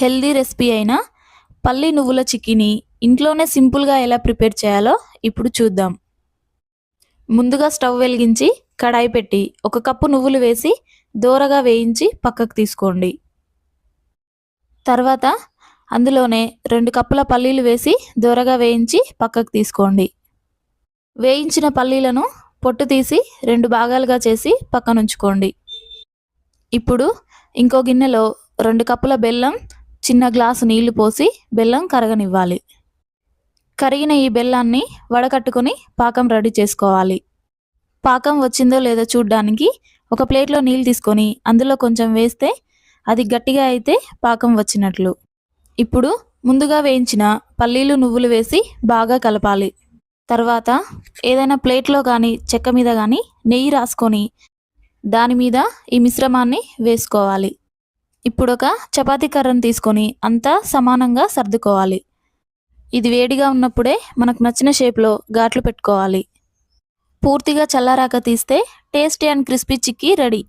Healthy recipe అయిన పల్లి నువ్వుల చిక్కీని ఇంట్లోనే సింపుల్గా ఎలా ప్రిపేర్ చేయాలో ఇప్పుడు చూద్దాం. ముందుగా స్టవ్ వెలిగించి కడాయి పెట్టి 1 కప్పు నువ్వులు వేసి దోరగా వేయించి పక్కకు తీసుకోండి. తర్వాత అందులోనే 2 కప్పుల పల్లీలు వేసి దోరగా వేయించి పక్కకు తీసుకోండి. వేయించిన పల్లీలను పొట్టు తీసి 2 భాగాలుగా చేసి పక్కనుంచుకోండి. ఇప్పుడు ఇంకో గిన్నెలో 2 కప్పుల బెల్లం, చిన్న గ్లాసు నీళ్లు పోసి బెల్లం కరగనివ్వాలి. కరిగిన ఈ బెల్లాన్ని వడకట్టుకొని పాకం రెడీ చేసుకోవాలి. పాకం వచ్చిందో లేదో చూడ్డానికి ఒక ప్లేట్లో నీళ్ళు తీసుకొని అందులో కొంచెం వేస్తే అది గట్టిగా అయితే పాకం వచ్చినట్లు. ఇప్పుడు ముందుగా వేయించిన పల్లీలు, నువ్వులు వేసి బాగా కలపాలి. తర్వాత ఏదైనా ప్లేట్లో కానీ చెక్క మీద కానీ నెయ్యి రాసుకొని దాని మీద ఈ మిశ్రమాన్ని వేసుకోవాలి. ఇప్పుడు ఒక చపాతీ కర్రను తీసుకొని అంతా సమానంగా సర్దుకోవాలి. ఇది వేడిగా ఉన్నప్పుడే మనకు నచ్చిన షేప్లో ఘాట్లు పెట్టుకోవాలి. పూర్తిగా చల్లారాక తీస్తే tasty and crispy chikki ready.